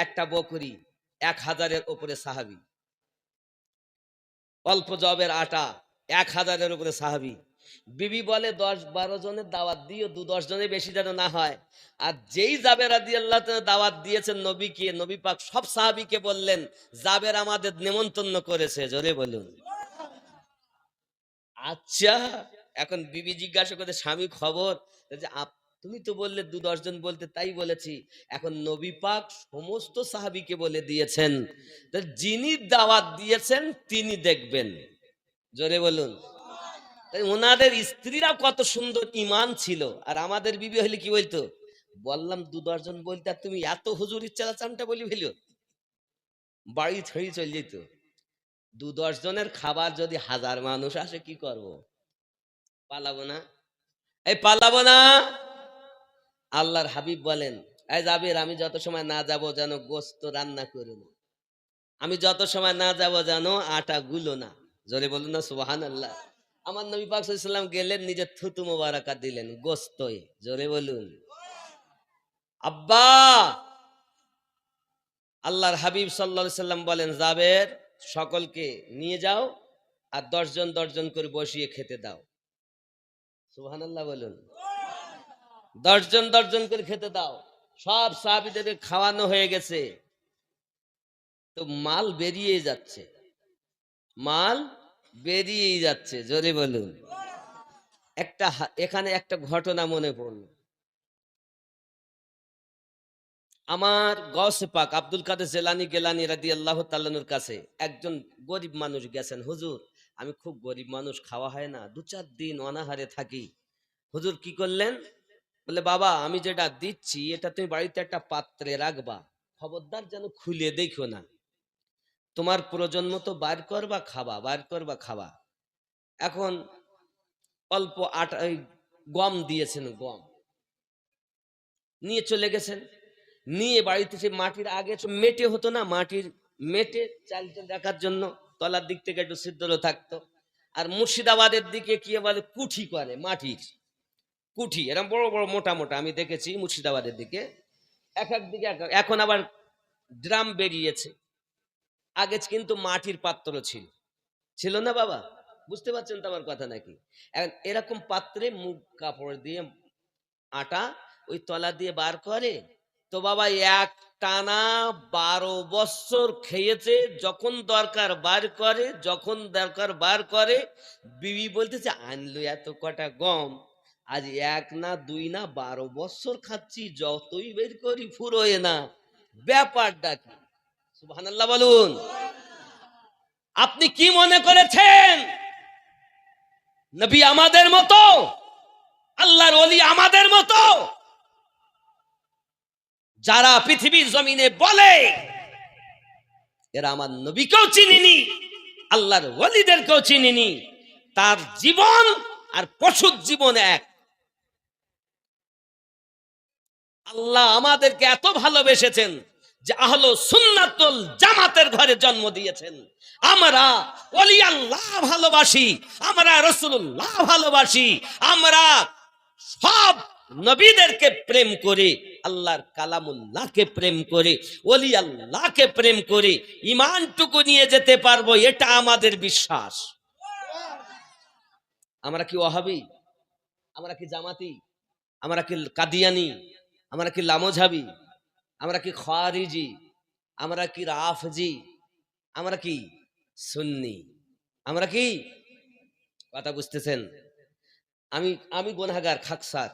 একটা বকরি, 1000-এর উপরে সাহাবী। অল্প জবের আটা, 1000-এর উপরে সাহাবী। বিবি বলে 10-12 জনের দাওয়াত দিও, 2-10 জনের বেশি যেন না হয়। আর যেই জাবের রাদিয়াল্লাহু তাআলা দাওয়াত দিয়েছেন নবীকে, নবী পাক সব সাহাবীকে বললেন, জাবের আমাদের নেমন্তন্ন করেছে, জোরে বলুন। আচ্ছা, এখন বিবি জিজ্ঞাসা করে স্বামী খবর, যে তুমি তো বললে 2-10 জন বলতে, তাই বলেছি। এখন নবী পাক সমস্ত সাহাবীকে বলে দিয়েছেন, যিনি দাওয়াত দিয়েছেন তিনি দেখবেন, জোরে বলুন। তাই ওনাদের স্ত্রীরা কত সুন্দর ঈমান ছিল। আর আমাদের বিবি হলে কি বলতো, বললাম 2-10 জন বলতে, আর তুমি এত হুজুরির চালাচামটা বলি ফেলো, বাড়ি ছেড়ে চলে যেত। 2-10 জনের খাবার যদি 1000 মানুষ আসে কি করব? পালাবো না? এই পালাবো না? আল্লাহর হাবিব বলেন, এই জাবের, আমি যত সময় না যাব যেন গোশত রান্না করো না, আমি যত সময় না যাব যেন আটা গুলো না। জোরে বলুন না সুবহানাল্লাহ। আমার নবী পাক সাল্লাল্লাহু আলাইহি ওয়াসাল্লাম গেলেন, নিজের থুতু মোবারকা দিলেন গোশতয়ে, জোরে বলুন। আব্বা, আল্লাহর হাবিব সাল্লাল্লাহু আলাইহি ওয়াসাল্লাম বলেন, জাবের, সকলকে নিয়ে যাও আর 10 জন 10 জন করে বসিয়ে খেতে দাও। সুবহানাল্লাহ বলুন। 10 জন 10 জন করে খেতে দাও। সব সাহাবীদের খাওয়ানো হয়ে গেছে, তো মাল বেরিয়ে যাচ্ছে, মাল বেরিয়েই যাচ্ছে, জোরে বলুন। এখানে একটা ঘটনা মনে পড়ল। আমার গৌসে পাক আব্দুল কাদের জিলানী গিলানী রাদিয়াল্লাহু তাআলা আনহুর কাছে একজন গরিব মানুষ গেছেন, হুজুর আমি খুব গরিব মানুষ, খাওয়া হয় না, 2-4 দিন অনাহারে থাকি। হুজুর কি করলেন? বলে, বাবা আমি যেটা দিচ্ছি এটা তুমি বাড়িতে একটা পাত্রে রাখবা, খবরদার যেন খুলে দেখো না, তোমার প্রয়োজন মতো বার করবা খাবা, বার করবা খাবা। এখন অল্প আটা, গম দিয়েছেন, গম নিয়ে চলে গেছেন। নিয়ে বাড়িতে সে মাটির, আগে মেটে হতো না, মাটির মেটে চাল চাল রাখার জন্য তলার দিক থেকে একটু ছিদ্র থাকতো। আর মুর্শিদাবাদের দিকে কি বলে, কুঠি করে, মাটির কুঠি, এরকম বড় বড় মোটা মোটা আমি দেখেছি মুর্শিদাবাদের দিকে, এক এক দিকে এখন আবার ড্রাম বেরিয়েছে। আগে কিন্তু মাটির পাত্র ছিল, ছিল না বাবা? বুঝতে পারছেন তো আমার কথা নাকি? এখন এরকম পাত্রে মুখ কাপড় দিয়ে আটা ওই তলা দিয়ে বার করে। তো বাবা এক টানা 12 বছর খেয়েছে, যখন দরকার বার করে, যখন দরকার বার করে। বিবি বলতেছে, আনলো এত কটা গম, আজ 1 না 2 না 12 বছর খাচ্ছি, যতই বের করি ফুরোয় না, ব্যাপারটা কি? সুবহানাল্লাহ বলুন। আপনি কি মনে করেছেন নবী আমাদের মতো, আল্লাহর ওলি আমাদের মতো? যারা পৃথিবীর জমিনে বলে এরা আমার নবীকেও চিনিনি, আল্লাহর ওলিদেরকেও চিনিনি, তার জীবন আর পশুর জীবন এক। আল্লাহ আমাদেরকে এত ভালোবেসেছেন যে আহলে সুন্নাতুল জামাতের ঘরে জন্ম দিয়েছেন। আমরা ওলি আল্লাহ ভালোবাসি, আমরা রাসূলুল্লাহ ভালোবাসি, আমরা সব নবীদেরকে প্রেম করে, আল্লাহর কালামুল্লাহকে প্রেম করে, ওলি আল্লাহকে প্রেম করে ঈমানটুকু নিয়ে যেতে পারবো, এটা আমাদের বিশ্বাস। আমরা কি ওয়াহাবি? আমরা কি জামাতি? আমরা কি কাদিয়ানি? আমরা কি লামোঝাবি? আমরা কি খারিজি? আমরা কি রাফজি? আমরা কি সুন্নি? আমরা কি? কথা বুঝতেছেন? আমি আমি গুনাহগার, খাকসার।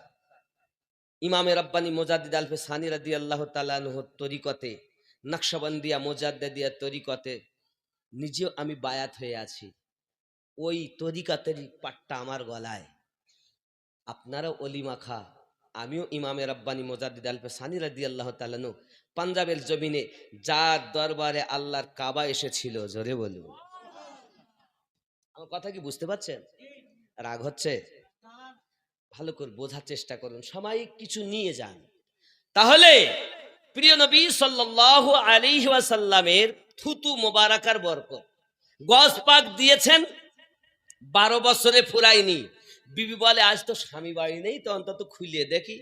ইমামে রব্বানি মুজাদ্দিদ আলফে সানি রাদিয়াল্লাহু তাআলা আনহুর তরিকতে, নকশবন্দিয়া মুজাদ্দিদিয়া তরিকতে নিজেও আমি বায়াত হয়ে আছি। ওই তরিকতের পাট্টা আমার গলায়। আপনারা ওলি মাখা, আমিও ইমামে রব্বানি মুজাদ্দিদ আলফে সানি রাদিয়াল্লাহু তাআলা আনহু, পাঞ্জাবের জমিনে যার দরবারে আল্লাহর কাবা এসেছিল, জোরে বলুন। আমার কথা কি বুঝতে পারছেন? রাগ হচ্ছে? ভালো করে বোঝার চেষ্টা করুন, সাময়িক কিছু নিয়ে যান। তাহলে প্রিয় নবী সাল্লাল্লাহু আলাইহি ওয়াসাল্লামের থুতু মোবারকার বরকত, গজ পাক দিয়েছেন, 12 বছরে ফুরায়নি। বিবি বলে, আজ তো স্বামী বাড়ি নেই, তো অন্তত খুলে দেখি।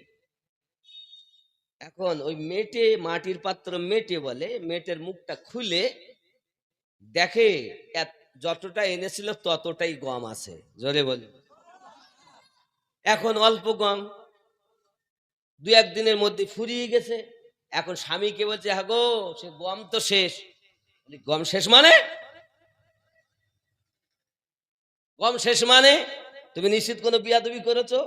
এখন ওই মেটে, মাটির পাত্র মেটে বলে, মেটের মুখটা খুলে দেখে যতটা এনেছিল ততটাই গম আছে। জোরে বলে। এখন অল্প গম, দু একদিনের মধ্যে ফুরিয়ে গেছে। এখন স্বামীকে বলছে, হ্যাঁ গো, সে গম তো শেষ। গম শেষ মানে? গম শেষ মানে তুমি নিশ্চিত কোনো বিয়াদবি করেছো?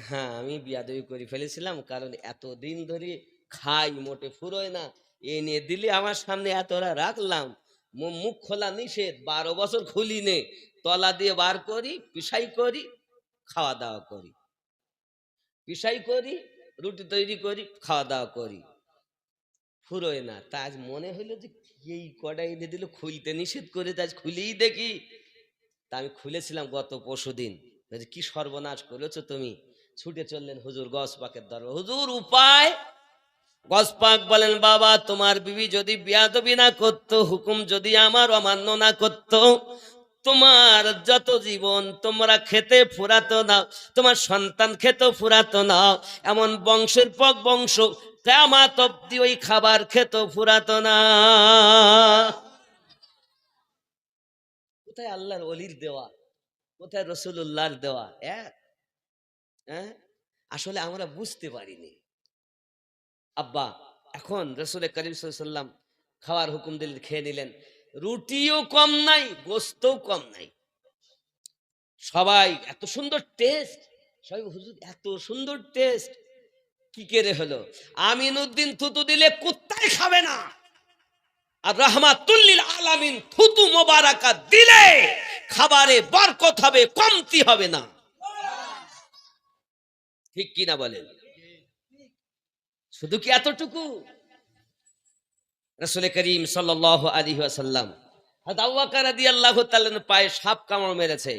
হ্যাঁ, আমি বিয়াদবি করে ফেলেছিলাম, কারণ এতদিন ধরে খাই, মোটে ফুরোয় না, এ নিয়ে দিলে আমার সামনে এতটা রাখলাম, মুখ খোলা নিষেধ, 12 বছর খুলি নে, তলা দিয়ে বার করি, পিসাই করি, খাওয়া দাওয়া করি, পিসাই করি, রুটি তৈরি করি, খাওয়া দাওয়া করি, ফুরোয় না। তা আজ মনে হইলো যে এই কটা এনে দিল, খুলতে নিষেধ করে, আজ খুলেই দেখি। তা আমি খুলেছিলাম গত পরশুদিন। কি সর্বনাশ করেছো তুমি! ছুটে চললেন হুজুর গস পাকের দরবার। হুজুর উপায়? গস পাক বলেন, বাবা, তোমার বিবি যদি বিয়াদবি না করতো, হুকুম যদি আমার অমান্য না করতো, তোমার যত জীবন তোমরা খেতে ফুরাতো না, তোমার সন্তান খেতে ফুরাতো না, এমন বংশের পর বংশ কিয়ামত অবধি ওই খাবার খেতে ফুরাতো না। কোথায় আল্লাহর ওলির দেওয়া, কোথায় রসুল্লাহর দেওয়া এক? হ্যাঁ, আসলে আমরা বুঝতে পারিনি। আব্বা, এখন রসুল করিম সাল্লাম খাওয়ার হুকুম দিলেন, খেয়ে নিলেন। রুটিও কম নাই, গোস্তও কম নাই। সবাই এত সুন্দর টেস্ট, সবাই হুজুর এত সুন্দর টেস্ট, কি করে হলো? আমিনউদ্দিন থুতু দিলে কুত্তাই খাবে না, আর রাহমাতুল্লিল আলামিন থুতু মোবারকা দিলে খাবারে বরকত হবে, কমতি হবে না। ঠিক কিনা বলেন? শুধু কি এতটুকু? রাসূল করিম সাল্লাল্লাহু আলাইহি ওয়াসাল্লাম হযরত আবু বকর রাদিয়াল্লাহু তাআলা পায়ে সাপ কামড় মেরেছে,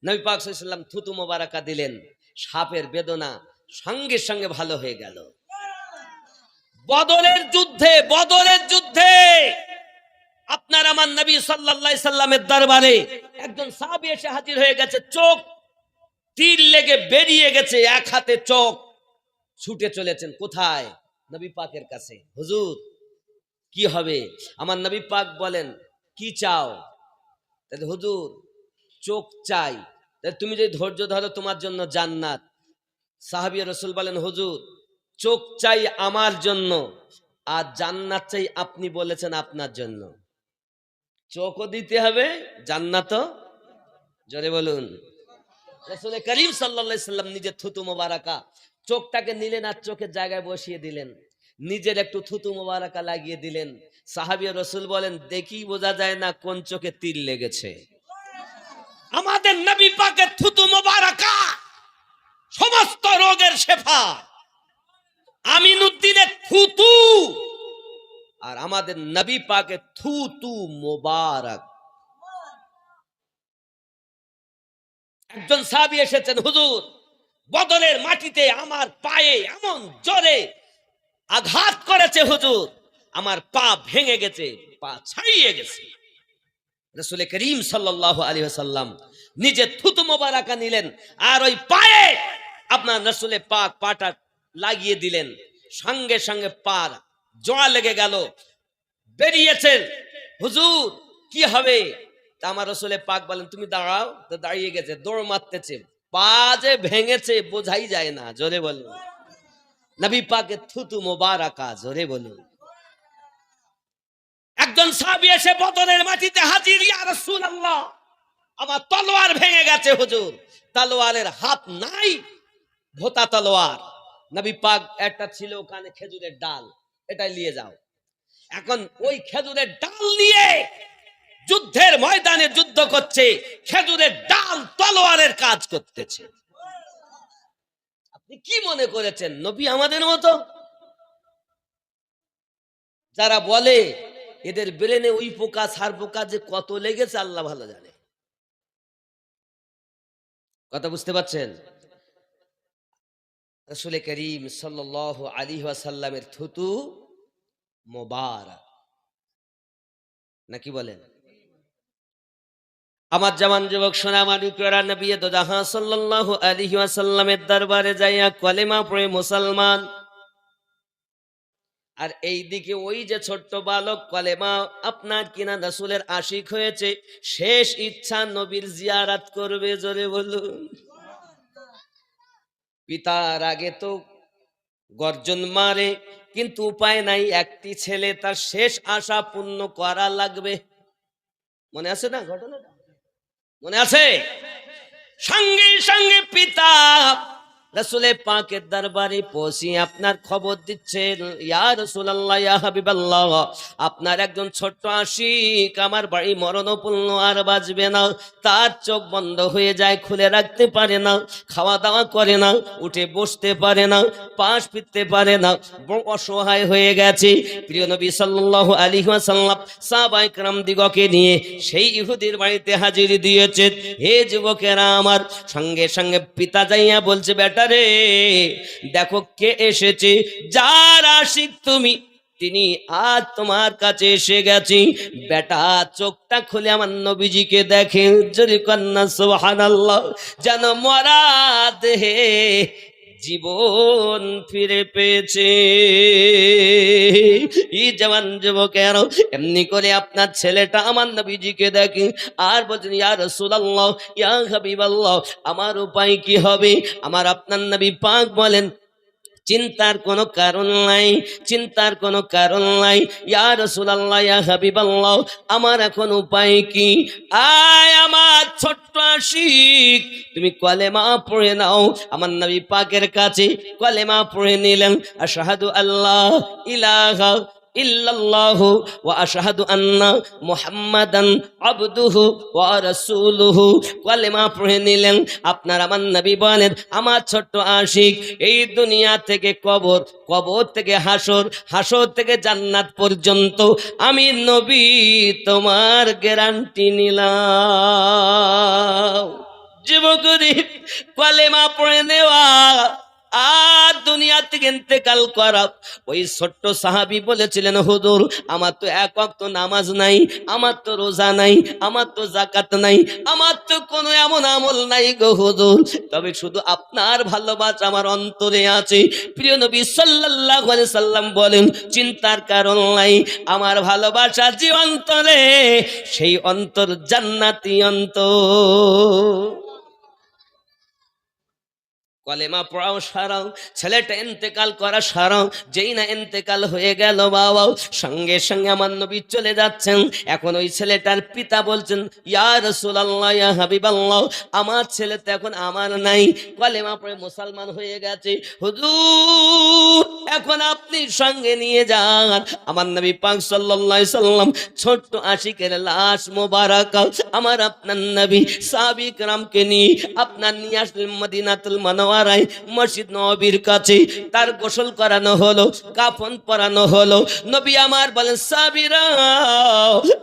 নবী পাক সাল্লাল্লাহু আলাইহি ওয়াসাল্লাম থুতু মোবারকা দিলেন, সাপের বেদনা সঙ্গে সঙ্গে ভালো হয়ে গেল। বদরের যুদ্ধে আপনার আমার নবী সাল্লাল্লাহু আলাইহি সাল্লামের দরবারে একজন সাহাবী এসে হাজির হয়ে গেছে, চোখ তীর লেগে বেরিয়ে গেছে, এক হাতে চোখ, ছুটে চলেছেন কোথায়? নবী পাকের কাছে। হুজুর কি হবে? আমার নবী পাক বলেন, কি চাও? তাহলে হুজুর চোখ চাই। তাহলে তুমি যদি ধৈর্য ধরো তোমার জন্য জান্নাত। সাহাবী রাসূল বলেন, হুজুর চোখ চাই আমার জন্য, আর জান্নাত চাই আপনি বলেছেন আপনার জন্য। চোখও দিতে হবে, জান্নাতও। জোরে বলুন। রাসূল করিম সাল্লাল্লাহু আলাইহি সাল্লাম নিজের থুতু মোবারকা চোখটাকে নিলেন আর চোখের জায়গায় বসিয়ে দিলেন, নিজের একটু থুতু মোবারকা লাগিয়ে দিলেন। সাহাবী রাসূল বলেন, দেখি বোঝা যায় না কোন চোখে তীর লেগেছে। আমাদের নবী পাকের থুতু মোবারকা সমস্ত রোগের শেফা। আমিনউদ্দিনের থুতু আর আমাদের নবী পাকের থুতু মোবারক। একজন সাহাবী এসেছেন, হুজুর বদরের মাটিতে আমার পায়ে এমন জোরে আঘাত করেছে হুজুর, আমার পা ভেঙে গেছে, পা ছাড়িয়ে গেছে। রাসূল করিম সাল্লাল্লাহু আলাইহি ওয়াসাল্লাম নিজে থুতু মোবারকা নিলেন আর ওই পায়ে আপনার রাসূল পাক পাটা লাগিয়ে দিলেন, সঙ্গে সঙ্গে পার জোয়া লেগে গেল, বেরিয়েছেন। হুজুর কি হবে? তা আমার রাসূল পাক বলেন, তুমি দাঁড়াও। তো দাঁড়িয়ে গেছে, দৌড় মারতেছে, পা যে ভেঙেছে বোঝাই যায় না। জোরে বলুন। নবী পাকের থুতু মোবারকা। জোরে বলুন। একজন সাহাবী এসে বদরের মাটিতে হাজির, ইয়া রাসূলুল্লাহ আমার তলোয়ার ভেঙে গেছে হুজুর। তলোয়ারের হাত নাই, ভোতা তলোয়ার। নবী পাক একটা ছিল ওখানে খেজুরের ডাল, এটাই নিয়ে যাও। এখন ওই খেজুরের ডাল নিয়ে যুদ্ধের ময়দানে যুদ্ধ করছে, খেজুরের ডাল তলোয়ারের কাজ করতেছে। আপনি কি মনে করেছেন নবী আমাদের মতো? যারা বলে এদের ব্রেনে ওই পোকা সার পোকা যে কত লেগেছে আল্লাহ ভালো জানে। কথা বুঝতে পারছেন? রাসূল করিম সাল্লাল্লাহু আলাইহি ওয়াসাল্লামের থুতু মোবারক, নাকি বলেন? আমার জওয়ান যুবক সোনা মানিকেরা, নবী দো জাহান সাল্লাল্লাহু আলাইহি ওয়াসাল্লামের দরবারে যাইয়া কলেমা পড়ে মুসলমান। আর এই দিকে ওই যে ছোট্ট বালক কলেমা আপনার কিনা রাসূলের আশিক হয়েছে, শেষ ইচ্ছা নবীর জিয়ারত করবে। জোরে বলুন। পিতার আগে তো গর্জন মারে, কিন্তু উপায় নাই, একটি ছেলে, তার শেষ আশা পূর্ণ করা লাগবে। মনে আছে না ঘটনাটা? মনে আছে? সঙ্গে সঙ্গে পিতা রাসূলে পাকের দরবারে পৌঁছে আপনার খবর দিচ্ছেন, ইয়া রাসূলুল্লাহ, ইয়া হাবিবাল্লাহ, আপনার একজন ছোট্ট আশিক আমার বাড়ি মরণপূর্ণ, আর বাঁচবে না। তার চোখ বন্ধ হয়ে যায়, খুলে রাখতে পারে না, খাওয়া দাওয়া করে না, উঠে বসতে পারে না, পাশ ফিরতে পারে না, বড় অসহায় হয়ে গেছে। প্রিয় নবী সাল্লাল্লাহু আলাইহি ওয়াসাল্লাম সাহাবায়ে কেরাম দিগকে নিয়ে সেই ইহুদির বাড়িতে হাজির দিয়েছেন। হে যুবকেরা আমার, সঙ্গে সঙ্গে পিতা যাইয়া বলছে, বেটা রে, দেখো কে এসেছে, যার আশিক তুমি, তিনি আজ তোমার কাছে এসে গেছে। বেটা চোখটা খুলে আমার নবীজিকে দেখে, জোরে কন্যা সুবহানাল্লাহ, যেন মরা দেহে জীবন ফিরে পেয়েছে। এই জওয়ান যুবকেরা, এমনি করে আপনার ছেলেটা আমার নবীজিকে দেখে আর বলছেন, ইয়া রাসূলুল্লাহ, ইয়া হাবিবাল্লাহ, আমার উপায় কি হবে? আমার আপনার নবী পাক বলেন, চিন্তার কোনো কারণ নাই, চিন্তার কোনো কারণ নাই। ইয়া রাসূলুল্লাহ, ইয়া হাবিবাল্লাহ, আমার এখন উপায় কি? আয় আমার ছোট্ট আশিক, তুমি কলেমা পড়ে নাও। আমার নবী পাকের কাছে কলেমা পড়ে নিলেন, আশহাদু আল্লাহ ইলাহা ইল্লাল্লাহু ওয়া আশহাদু আন্না মুহাম্মাদান আবদুহু ওয়া রাসূলুহু। কলেমা পড়ে নিলেন। আপনার আমার নবী বলেন, আমার ছোট্ট আশিক, এই দুনিয়া থেকে কবর, কবর থেকে হাসর, হাসর থেকে জান্নাত পর্যন্ত আমি নবী তোমার গ্যারান্টি নিলাম। যুবকরি কলেমা পড়ে নেওয়া আর দুনিয়া থেকে ইন্তেকাল করা। ওই ছোট্ট সাহাবী বলেছিলেন, হুজুর, আমার তো এক ওয়াক্ত নামাজ নাই, আমার তো রোজা নাই, আমার তো যাকাত নাই, আমার তো কোনো এমন আমল নাই গো হুজুর, তবে শুধু আপনার ভালোবাসা আমার অন্তরে আছে। প্রিয় নবী সাল্লাল্লাহু আলাইহি সাল্লাম বলেন, চিন্তার কারণ নাই, আমার ভালোবাসা যে অন্তরে, সেই অন্তর জান্নাতি অন্তর। কলেমা পড়াও সারাও, ছেলেটা ইন্তেকাল করা সারাও। যেই না ইন্তেকাল হয়ে গেল বাবা, সঙ্গে সঙ্গে আমার নবী চলে যাচ্ছেন। এখন ওই ছেলেটার পিতা বলছেন, ইয়া রাসূলুল্লাহ, ইয়া হাবিবাল্লাহ, আমার ছেলে তো এখন আমার নাই, কলেমা পড়ে মুসলমান হয়ে গেছে, হুজুর এখন আপনি সঙ্গে নিয়ে যান। আমার নবী পাক সাল্লাল্লাহু আলাইহি সাল্লাম ছোট্ট আশিকের লাশ মোবারক আমার আপনার নবী সাহাবী কেরামকে নিয়ে আপনার নিয়ে আসলেন মদিনাতুল মুনাওয়ারায়, মসজিদ নববীর কাছে। তার গোসল করানো হলো, কাফন পরানো হলো। নবী আমার বলেন, সাহাবীরা,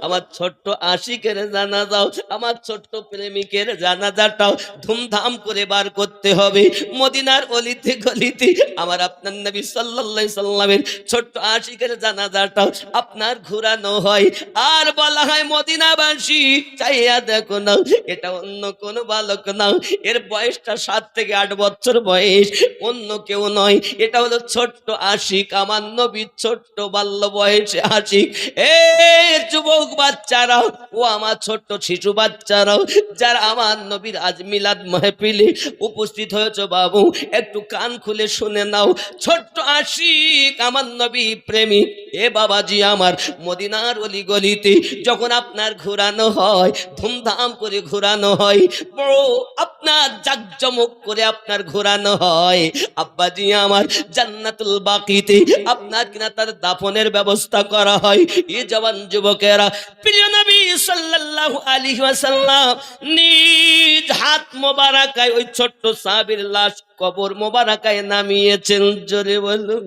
আমার ছোট্ট আশিকের জানাজাও, আমার ছোট্ট প্রেমিকের জানাজাটাও ধুমধাম করে বার করতে হবে। মদিনার অলিতে গলিতে আমার আপনার নবী সাল্লাল্লাহু আলাইহি সাল্লামের ছোট্ট আশিকের জানাজাটাও আপনার ঘোরানো হয়। আর বলা হয়, মদিনাবাসী চাইয়া দেখো না, এটা অন্য কোন বালক না, এর বয়সটা 7 থেকে 8 বছর বয়স, অন্য কেউ নয়, এটা হলো ছোট্ট আশিক, আমার নবীর ছোট্ট বাল্য বয়সে আশিক। এ যুবক বাচ্চারাও, ও আমার ছোট্ট শিশু বাচ্চারাও, যারা আমার নবীর আজ মিলাদ মাহফিলে উপস্থিত হয়েছে, বাবু একটু কান খুলে শুনে নাও। ছোট্ট আশিক আমার নবী প্রেমিক, এ বাবাজি আমার, মদিনার অলি গলিতে যখন আপনার ঘোরানো হয়, ধুমধাম করে ঘোরানো হয়, বড় আপনার জাকজমক করে আপনার ঘোরানো হয়। আব্বাজি আমার, জান্নাতুল বাকিতে আপনার কিনা তার দাফনের ব্যবস্থা করা হয়। এই জওয়ান যুবকেরা, প্রিয় নবী সাল্লাল্লাহু আলাইহি ওয়াসাল্লাম নিজ হাত মোবারকায় ওই ছোট্ট সাহাবীর লাশ কবর মোবারকায় নামিয়েছেন। জোরে বলুন।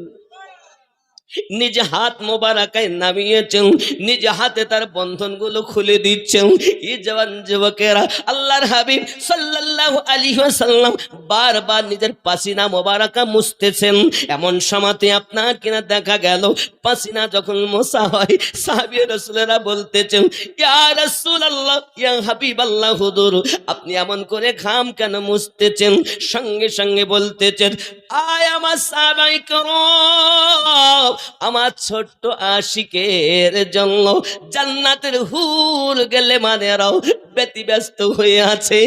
নিজে হাত মোবারকায় নামিয়েছেন, নিজে হাতে তার বন্ধনগুলো খুলে দিচ্ছেন। এই জওয়ান যুবকেরা, আল্লাহর হাবিব সাল্লাল্লাহু আলাইহি ওয়াসাল্লাম বারবার নিজের পাসিনা মোবারকা মুছতেছেন। এমন সময়তে আপনার কিনা দেখা গেল পাসিনা যখন মোছা হয়, সাহাবী রাসূলেরা বলতেছেন, ইয়া রাসূলুল্লাহ, ইয়া হাবিবাল্লাহ, হুজুর আপনি এমন করে ঘাম কেন মুছতেছেন? সঙ্গে সঙ্গে বলতেছেন, আয় আমার সাহাবায়ে কেরাম, আমার ছোট্ট আশিকের জন্য জান্নাতের হুর গেলে মানেরাও ব্যতিব্যস্ত হয়ে আছে,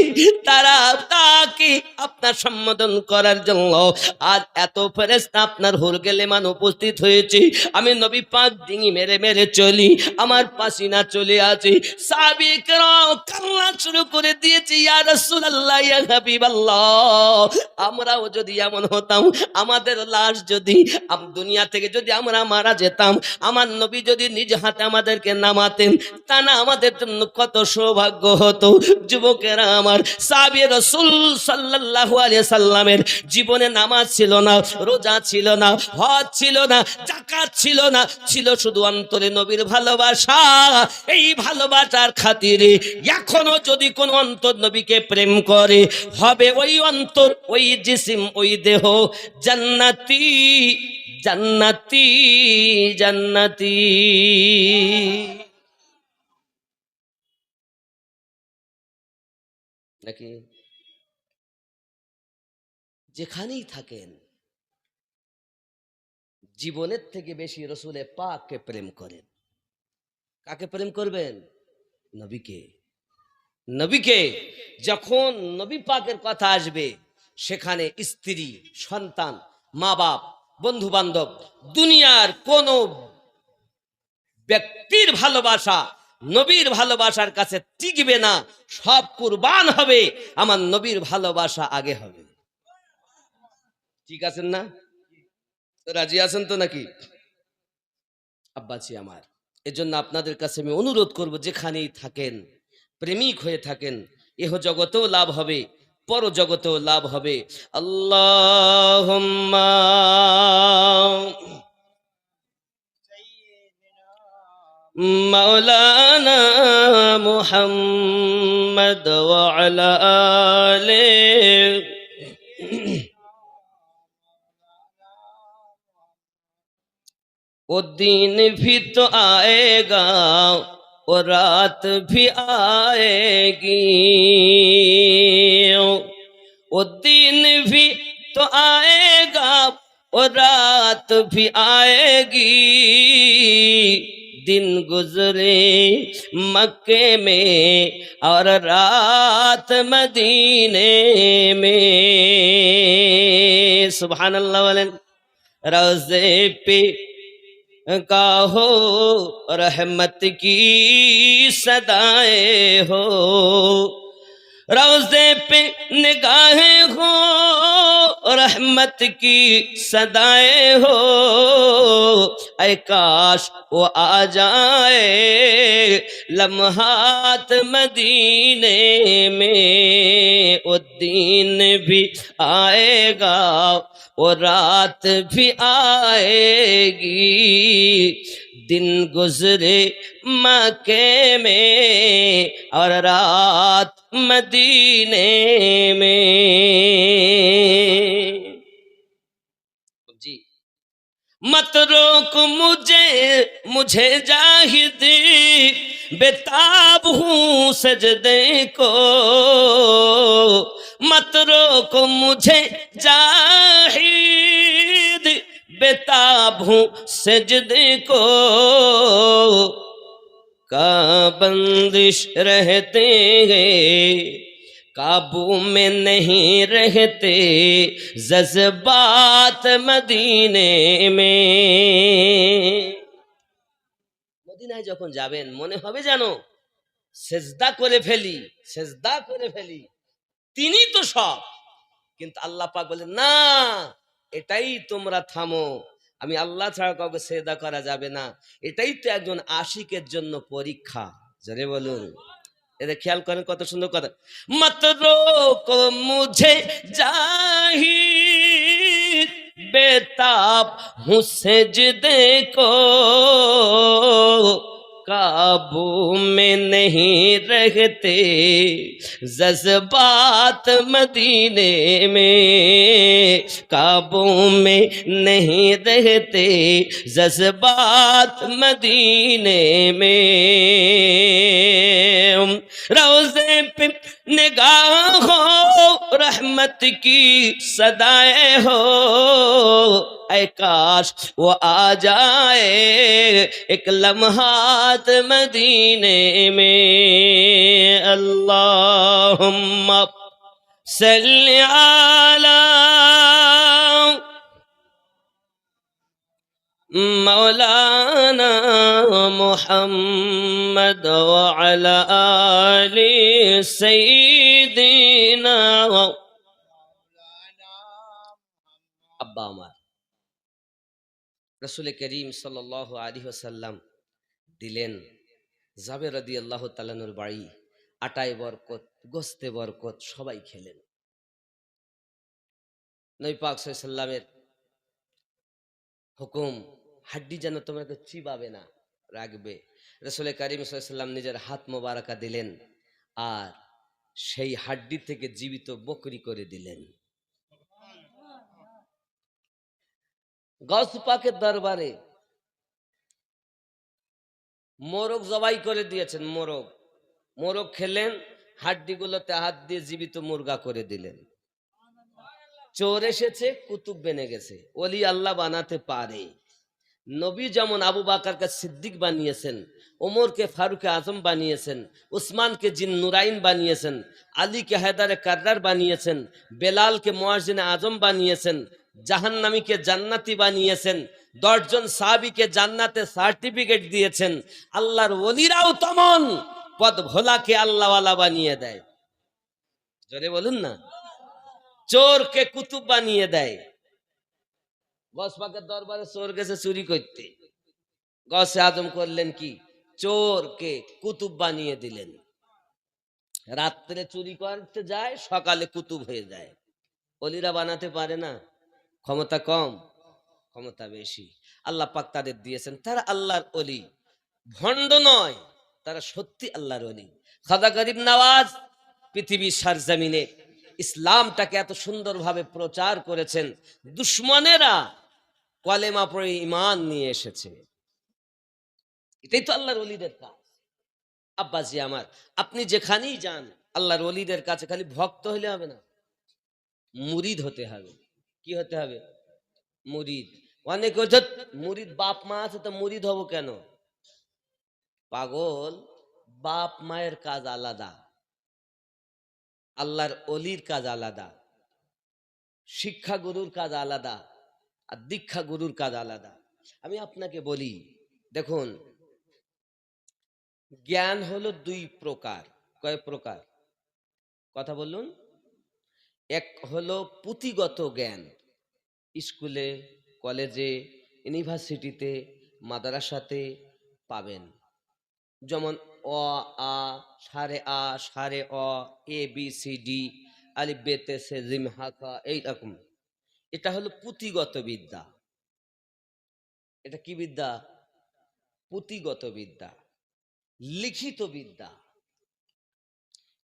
তারা তাকে আপনার সম্বোধন করার জন্য আজ এত ফেরেশতা আপনার হুর গেলে মান উপস্থিত হয়েছে। আমি নবী পাক ডিঙি মেরে মেরে চলি, আমার পাসিনা চলে আছে। সাহাবী কেরাম কান্না শুরু করে দিয়েছে, ইয়া রাসূলুল্লাহ, ইয়া হাবিবাল্লাহ, আমরাও যদি এমন হতাম, আমাদের লাশ যদি দুনিয়া থেকে যদি আমরা মারা যেতাম, আমার নবী যদি নিজ হাতে আমাদেরকে নামাতেন, তা না আমাদের জন্য কত সৌভাগ্য হতো। যুবকেরা আমার, সাহাবী রাসূল সাল্লাল্লাহু আলাইহি সাল্লামের জীবনে নামাজ ছিল না, রোজা ছিল না, হজ ছিল না, যাকাত ছিল না, ছিল শুধু অন্তরে নবীর ভালোবাসা। এই ভালোবাসার খাতিরে এখনো যদি কোন অন্তর নবীকে প্রেম করে, হবে ওই অন্তর, ওই জিসিম, ওই দেহ জান্নাতি জান্নাতি জান্নাতি। নাকি যেখানেই থাকেন জীবনের থেকে বেশি রসুলে পাককে প্রেম করেন। কাকে প্রেম করবেন? নবীকে। নবীকে। যখন নবী পাকের কথা আসবে, সেখানে স্ত্রী, সন্তান, মা বাপ, বন্ধু বান্ধব, দুনিয়ার কোন ব্যক্তির ভালোবাসা নবীর ভালোবাসার কাছে টিকবে না। সব কুরবান হবে, আমার নবীর ভালোবাসা আগে হবে। ঠিক আছেন না? রাজি আছেন তো নাকি আব্বাজি আমার? এজন্য আপনাদের কাছে আমি অনুরোধ করব, যেখানেই থাকেন প্রেমিক হয়ে থাকেন, এহ জগতেও লাভ হবে, পর জগতেও লাভ হবে। আল্লাহুম্মা মাওলানা মুহাম্মদ ওয়া আলা আলিহি। वो दिन भी तो आएगा, वो रात भी आएगी, वो दिन भी तो आएगा, वो रात भी आएगी। दिन गुजरे मक्के में और रात मदीने में। सुभान अल्लाह वालें। रोज़े पे गाहो रहमत की सदाएं हो, रोज़े पे निगाहें हो रहमत की सदाएं हो। ऐ काश वो आ जाए लम्हात मदीने में, वो दिन भी आएगा, वो रात भी आएगी। दिन गुजरे मक्के में और रात मदीने में। जी मत रोक मुझे, मुझे जाहिद बेताब हूँ सजदे को। मत रोको मुझे जाहिद बेताब हूँ सजदे को। का बंदिश रहते हैं, काबू में नहीं रहते जज्बात मदीने में। মদিনায় যখন যাবেন মনে হবে জানো সেজদা করে ফেলি, সেজদা করে ফেলি, তিনি তো সব। কিন্তু আল্লাহ পাক বলেন না, এটাই তোমরা থামো, আমি আল্লাহ ছাড়া কাউকে সেজদা করা যাবে না। এটাই তো একজন আশিকের জন্য পরীক্ষা। জোরে বলুন। এটা খেয়াল করেন কত সুন্দর কথা। মত রোকো মুঝে জাহিদ बेताब हूँ सजदे को, काबू में नहीं रहते जज्बात मदीने में, काबू में नहीं रहते जज्बात मदीने में। रोज़े पे निगाह हो रहमत की सदाएं हो, ऐ काश वो आ जाए एक लम्हात मदीने में। अल्लाहुम्मा सल्ली अला मौलाना मुहम्मद व अला आलि सय्यिदिना। আব্বা আমার রাসূল করিম সাল্লাল্লাহু আলাইহি ওয়াসাল্লাম দিলেন জাবের রাদিয়াল্লাহু তাআলার বাড়ি, আটায় বরকত, গোস্তে বরকত, সবাই খেলেন। নবী পাক সাল্লাল্লাহু আলাইহি ওয়াসাল্লামের হুকুম, হাড্ডি যেন তোমাকে চিবাবে না, রাখবে। রাসূল করিম সাল্লাল্লাহু আলাইহি ওয়াসাল্লাম নিজের হাত মোবারকা দিলেন আর সেই হাড্ডি থেকে জীবিত বকরি করে দিলেন। গাউস পাকের দরবারে মোরগ জবাই করে দিয়েছেন। মোরগ মোরগ খেলেন, হাড্ডিগুলোতে হাত দিয়ে জীবিত মুরগা করে দিলেন। চোর এসেছে, কুতুব বেনে গেছে। ওলি আল্লাহ বানাতে পারে। নবী যেমন আবু বাকরকে সিদ্দিক বানিয়েছেন, ওমরকে ফারুক আজম বানিয়েছেন, উসমানকে জিন নুরাইন বানিয়েছেন, আলীকে হায়দারে কার্রার বানিয়েছেন, বেলালকে মুয়াজ্জিন আজম বানিয়েছেন, জাহান্নামীকে জান্নাতি বানিয়েছেন, 10 জন সাহাবীকে জান্নাতে সার্টিফিকেট দিয়েছেন। আল্লাহর ওলিরাও তেমন পদ ভোলাকে আল্লাহওয়ালা বানিয়ে দেয়। জোরে বলুন না। চোরকে কুতুব বানিয়ে দেয়। গস পাকের দরবারে চোর গেছে চুরি করতে, গসে আজম করলেন কি, চোরকে কুতুব বানিয়ে দিলেন। রাত্রে চুরি করতে যায়, সকালে কুতুব হয়ে যায়। অলিরা বানাতে পারে না, ক্ষমতা কম, ক্ষমতা বেশি। আল্লাহ পাক তাদের দিয়েছেন, তারা আল্লাহর অলি, ভণ্ড নয়, তারা সত্যি আল্লাহর অলি। খাজা গরিব নওয়াজ পৃথিবীর সরজমিনে ইসলামটাকে এত সুন্দরভাবে প্রচার করেছেন, দুশ্মনেরা কলেমা পড়ে ঈমান নিয়ে এসেছে। এটাই তো আল্লাহর ওলিদের কাজ। আব্বাজি আমার, আপনি যেখানেই যান আল্লাহর ওলিদের কাছে খালি ভক্ত হলে হবে না, মুরিদ হতে হবে। কি হতে হবে? মুরিদ। অনেক মুরিদ বাপ মা আছে, তো মুরিদ হব কেন? পাগল, বাপ মায়ের কাজ আলাদা, আল্লাহর ওলির কাজ আলাদা, শিক্ষা গুরুর কাজ আলাদা, আর দীক্ষা গুরুর কাজ আলাদা। আমি আপনাকে বলি, দেখুন, জ্ঞান হলো 2 প্রকার। কয় প্রকার? কথা বলুন। এক হলো পুঁথিগত জ্ঞান, স্কুলে, কলেজে, ইউনিভার্সিটিতে, মাদ্রাসাতে পাবেন। যেমন অ আ, সারে অ, এ বি সি ডি, আলিফ বে তে সে জিম হাকা, এইরকম। এটা হলো পুঁথিগত বিদ্যা। এটা কি বিদ্যা? পুঁথিগত বিদ্যা, লিখিত বিদ্যা।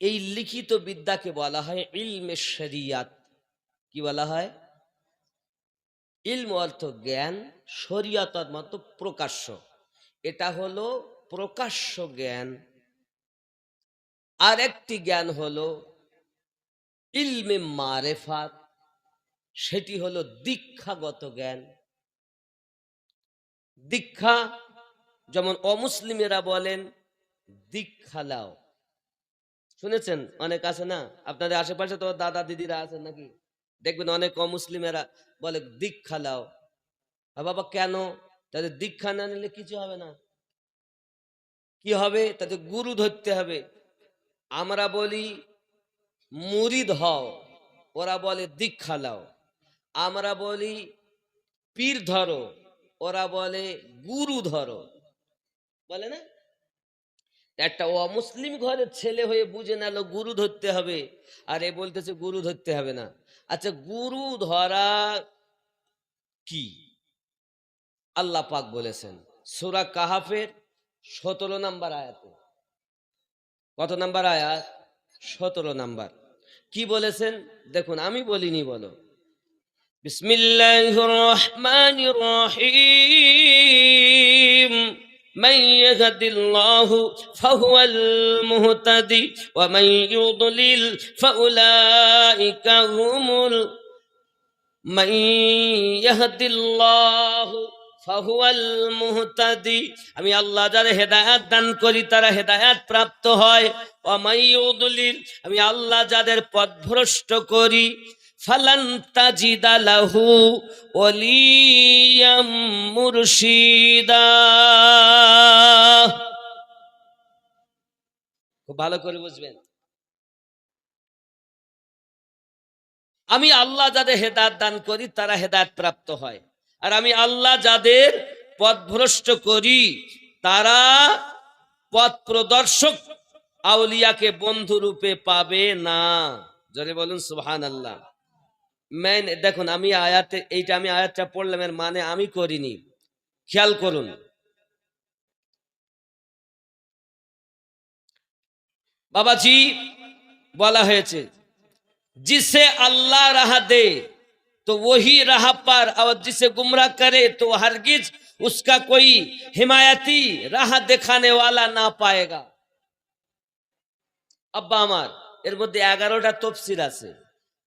এই লিখিত বিদ্যাকে বলা হয় ইলমে শরিয়াত। কি বলা হয়? ইলম অর্থ জ্ঞান, শরিয়াত অর্থ প্রকাশ্য। এটা হলো প্রকাশ্য জ্ঞান। আর একটি জ্ঞান হলো ইলমে মারেফাত, সেটি হলো দীক্ষাগত জ্ঞান। দীক্ষা, যেমন অমুসলিমেরা বলেন দীক্ষা লাও। শুনেছেন? অনেক আছে না আপনাদের আশেপাশে, তো দাদা দিদিরা আছেন নাকি, দেখবেন অনেক অমুসলিমেরা বলে দীক্ষা লাও। বাবা কেন? তাদের দীক্ষা না নিলে কিছু হবে না। কি হবে? তাদের গুরু ধরতে হবে। আমরা বলি মুরিদ হও, ওরা বলে দীক্ষা লাও। আমরা বলি পীর ধরো, ওরা বলে গুরু ধরো, বলে না? একটা অমুসলিম ঘরের ছেলে হয়ে বুঝে নিল গুরু ধরতে হবে, আর এ বলতেছে গুরু ধরতে হবে না। আচ্ছা, গুরু ধরা কি? আল্লাহ পাক বলেছেন সূরা কাহাফের 17 নম্বর আয়াতে। কত নাম্বার আয়াত? 17 নাম্বার। কি বলেছেন দেখুন, আমি বলিনি, বলো। বিসমিল্লাহির রহমানির রহিম। মান ইয়াহদিল্লাহু ফাহুয়াল মুহতাদি ওয়া মান ইউদ্লিল ফাউলাইকা হুমুল মান ইয়াহদিল্লাহু ফাহুয়াল মুহতাদি। আমি আল্লাহ যারা হেদায়েত দান করি তারা হেদায়েত প্রাপ্ত হয়। ওয়া মান ইউদ্লিল, আমি আল্লাহ যাদের পথভ্রষ্ট করি, ফালান তাজিদা লাহু ওয়ালিয়াম মুরশিদা। খুব ভালো করে বুঝবেন, আমি আল্লাহ যাদের হেদায়েত দান করি তারা হেদায়েত প্রাপ্ত হয়, আর আমি আল্লাহ যাদের পথভ্রষ্ট করি তারা পথ প্রদর্শক আউলিয়াকে বন্ধু রূপে পাবে না। জোরে বলুন সুবহানাল্লাহ। দেখুন, আমি আয়াতে এইটা আমি আয়াতটা পড়লাম, এর মানে আমি করিনি, খেয়াল করুন। বাবাজি বলা হয়েছে जिसे अल्लाह राह दे तो वही राह पर, और जिसे गुमराह करे तो हरगिज उसका कोई हिमायती राह दिखाने वाला ना पाएगा। আব্বা আমার, এর মধ্যে 11টা তফসির আছে।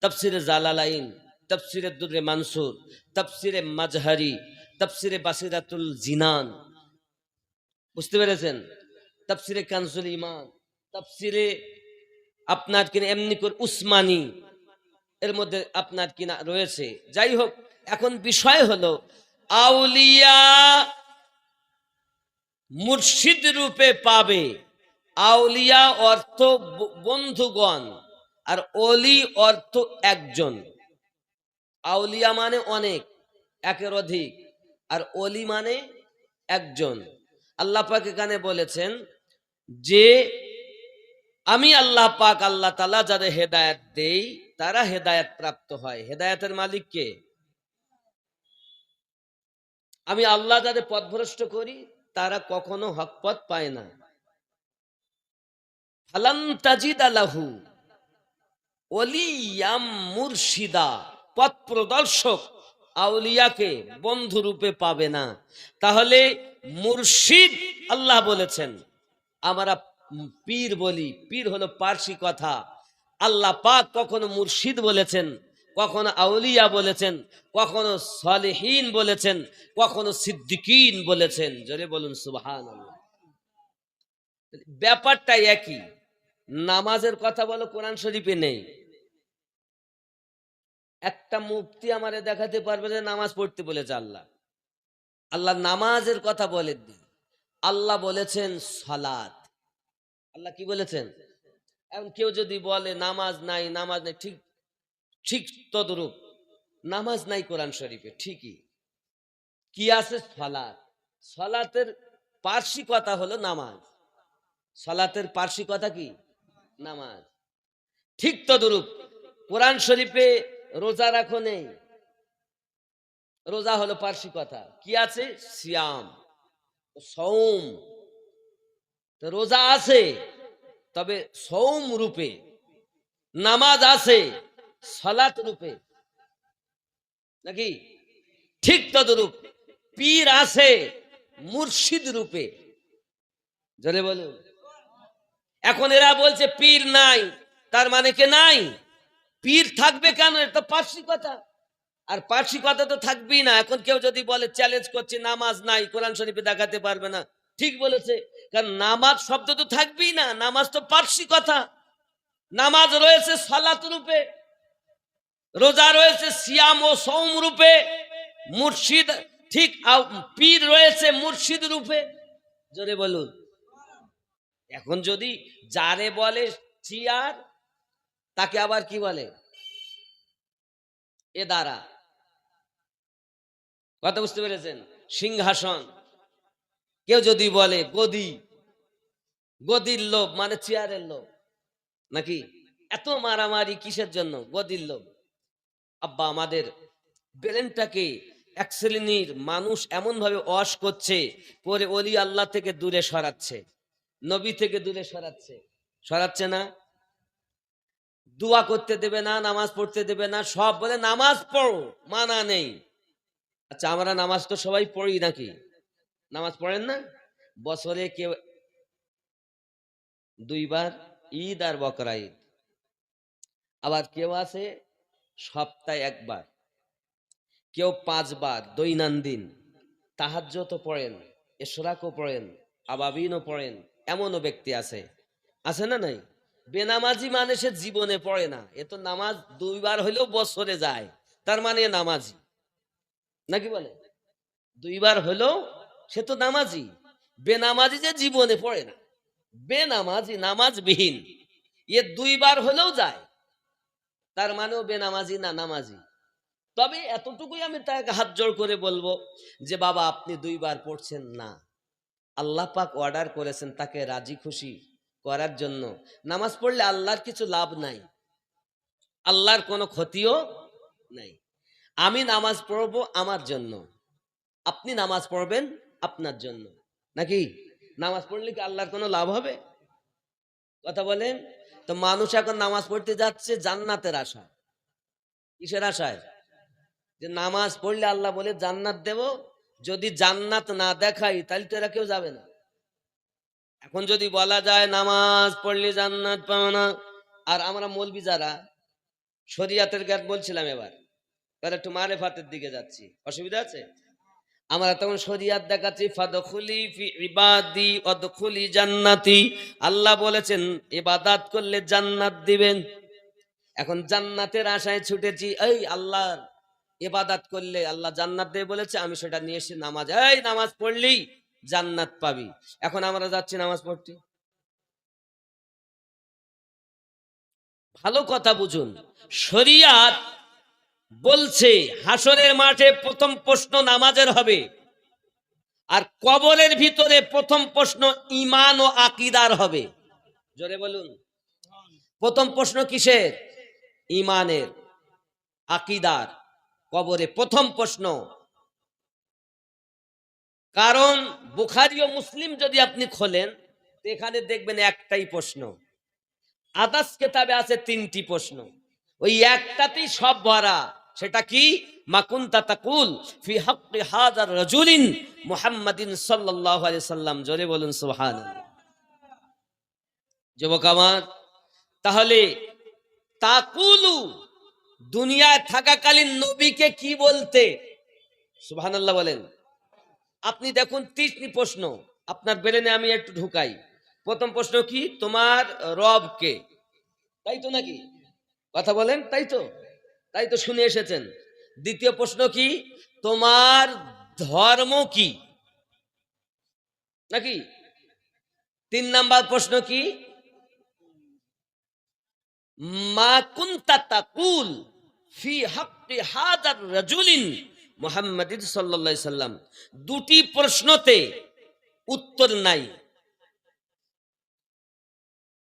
তফসিরে জালালাইন, তফসিরে দুররে মানসুর, তফসিরে মাজহারি, তফসিরে বাসিরাতুল জিনান, বুঝতে পেরেছেন? তফসিরে কানজুল ইমান, তফসিরে আপনার কিনা এমনি করে উসমানী, এর মধ্যে আপনার কিনা রয়েছে। যাই হোক, এখন বিষয় হলো আউলিয়া মুর্শিদ রূপে পাবে। আউলিয়া অর্থ বন্ধুগণ, আর অলি অর্থ একজন। আউলিয়া মানে অনেক, একের অধিক, আর অলি মানে একজন। আল্লাহ পাক এখানে বলেছেন যে আমি আল্লাহ পাক আল্লাহ তাআলা যাদের হেদায়েত দেই তারা হেদায়েত প্রাপ্ত হয়। হেদায়েতের মালিক কে? আমি আল্লাহ যাদের পথভ্রষ্ট করি তারা কখনো হক পথ পায় না। ফালান তাজিদা লাহু ওয়ালিয়াম মুরশিদা, পথ প্রদর্শক আউলিয়াকে বন্ধু রূপে পাবে না। তাহলে মুর্শিদ আল্লাহ বলেছেন, আমরা পীর বলি, পীর হলো পার্সি কথা। আল্লাহ পাক কখনো মুর্শিদ বলেছেন, কখনো আউলিয়া বলেছেন, কখনো সালেহীন বলেছেন, কখনো সিদ্দিকিন বলেছেন। জোরে বলুন সুবহানাল্লাহ। ব্যাপারটা একই। নামাজের কথা বলো, কোরআন শরীফে নেই। একটা মুফতি আমারে দেখাতে পারবে যে নামাজ পড়তে বলেছে আল্লাহ? আল্লাহ নামাজের কথা বলেন। আল্লাহ বলেছেন সালাত। আল্লাহ কি বলেছেন? এখন কেউ যদি বলে নামাজ নাই, নামাজ নাই, ঠিক ঠিক তদরূপ নামাজ নাই কোরআন শরীফে, ঠিকই। কি আছে? সালাত। সালাতের পার্সি কথা হলো নামাজ। সালাতের পার্সি কথা কি? নামাজ। ঠিক তদরূপ কোরআন শরীফে রোজা রাখো নেই। রোজা হলো পার্সি কথা। কি আছে? সিয়াম, সৌম। রোজা আছে তবে সৌম রূপে, নামাজ আছে সালাত রূপে, নাকি? ঠিক তদরূপ পীর আছে মুর্শিদ রূপে। জোরে বলুন। এখন এরা বলছে পীর নাই, তার মানে কে নাই? পীর থাকবে কেন? এটা পার্সি কথা, আর পার্সি কথা তো থাকবেই না। এখন কেউ যদি বলে, চ্যালেঞ্জ করছে, নামাজ নাই কোরআন শরীফে দেখাতে পারবে না, ঠিক বলেছে। কারণ নামাজ শব্দ তো থাকবেই না, নামাজ তো পার্সি কথা। নামাজ রয়েছে সালাত রূপে, রোজা রয়েছে সিয়াম ও সৌম রূপে, মুর্শিদ ঠিক পীর রয়েছে মুর্শিদ রূপে। জোরে বলুন। এখন যদি যারে বলে চেয়ার, তাকে আবার কি বলে? এ দ্বারা, কথা বুঝতে পেরেছেন? সিংহাসন। কেউ যদি বলে গদি, গদির লোভ মানে চেয়ারের লোভ, নাকি? এত মারামারি কিসের জন্য? গদির লোভ। আব্বা আমাদের ব্রেনটাকে এক শ্রেণীর মানুষ এমন ভাবে ওয়াশ করছে, করে ওলি আল্লাহ থেকে দূরে সরাচ্ছে, নবী থেকে দূরে সরাচ্ছে, সরাচ্ছে না? দোয়া করতে দেবে না, নামাজ পড়তে দেবে না, সব বলে নামাজ পড়ো, মানা নেই। আচ্ছা, আমরা নামাজ তো সবাই পড়ি নাকি? নামাজ পড়েন না? বছরে কেউ 2 বার, ঈদ আর বকরা ঈদ। আবার কেউ আছে সপ্তাহে 1 বার, কেউ 5 বার দৈনন্দিন। তাহাজ্জুদও পড়েন, ইশরাকও পড়েন, আবাবিনও পড়েন, এমনও ব্যক্তি আছে, আছে না নাই? বেনামাজি মানে সে জীবনে পড়ে না, এ তো নামাজ 2 বার হইলেও বছরে যায়, তার মানে এ নামাজি নাকি বলে? 2 বার হইলেও সে তো নামাজি। বেনামাজি যে জীবনে পড়ে না, বেনামাজি নামাজবিহীন, এ 2 বার হলেও যায়, তার মানেও বেনামাজি না নামাজি। তবে এতটুকুই আমি তাকে হাত জোড় করে বলবো যে বাবা আপনি 2 বার পড়ছেন না, আল্লাহ পাক অর্ডার করেছেন তাকে রাজি খুশি করার জন্য। নামাজ পড়লে আল্লাহর কিছু লাভ নাই, আল্লাহর কোনো ক্ষতিও নাই। আমি নামাজ পড়বো আমার জন্য, আপনি নামাজ পড়বেন আপনার জন্য, নাকি? নামাজ পড়লে কি আল্লাহর কোনো লাভ হবে? কথা বলেন তো। মানুষ এখন নামাজ পড়তে যাচ্ছে জান্নাতের আশায়। কিসের আশায়? যে নামাজ পড়লে আল্লাহ বলে জান্নাত দেব, যদি জান্নাত না দেখাই তাহলে তো এরা কেউ যাবে না। এখন যদি বলা যায় নামাজ পড়লে জান্নাত পাবে না, আর আমরা মৌলবি যারা শরিয়াতের জ্ঞান বলছিলাম, এবার একটু মারেফাতের দিকে যাচ্ছি, অসুবিধা আছে? আমরা তখন শরিয়াত দেখাচ্ছি, ফাদখুলি ফি ইবাদি ওয়াদখুলি জান্নাতি, আল্লাহ বলেছেন ইবাদত করলে জান্নাত দিবেন। এখন জান্নাতের আশায় ছুটেছি, এই আল্লাহর ইবাদত করলে আল্লাহ জান্নাত দেবে বলেছে, আমি সেটা নিয়ে এসে নামাজ, এই নামাজ পড়লেই জান্নাত পাবি। এখন আমরা যাচ্ছি নামাজ পড়তে। ভালো কথা বুঝুন, শরিয়াত বলছে হাসরের মাঠে প্রথম প্রশ্ন নামাজের হবে, আর কবরের ভিতরে প্রথম প্রশ্ন ঈমান ও আকীদার হবে। জোরে বলুন, প্রথম প্রশ্ন কিসের? ঈমানের, আকীদার। কবরে প্রথম প্রশ্ন। কারণ বুখারী ও মুসলিম যদি আপনি খোলেন, এখানে দেখবেন একটাই প্রশ্ন, আদার্স কিতাবে আছে 3টি প্রশ্ন, ওই একটাতেই সব ভরা। সেটা কি? মা কুনতা তাকুল ফি হাক্কি হাযার রাজুলিন মুহাম্মাদিন সাল্লাল্লাহু আলাইহি সাল্লাম। জোরে বলুন সুবহানাল্লাহ। যুবক আমার, তাহলে তাকুলু দুনিয়ায় থাকাকালীন নবীকে কি বলতে? সুবহানাল্লাহ বলেন। আপনি দেখুন 3টি প্রশ্ন, আপনার ব্রেনে আমি একটু ঢুকাই। প্রথম প্রশ্ন কি? তোমার রব কে? তাই তো নাকি? কথা বলেন, তাই তো? তাই তো শুনে এসেছেন। দ্বিতীয় প্রশ্ন কি? তোমার ধর্ম কি? নাকি? 3 নাম্বার প্রশ্ন কি? মা কুনতা তাকুল ফি হাক্কি হাযার রাজুলিন মুহাম্মাদিন সাল্লাল্লাহু আলাইহি সাল্লাম। 2টি প্রশ্নতে উত্তর নাই।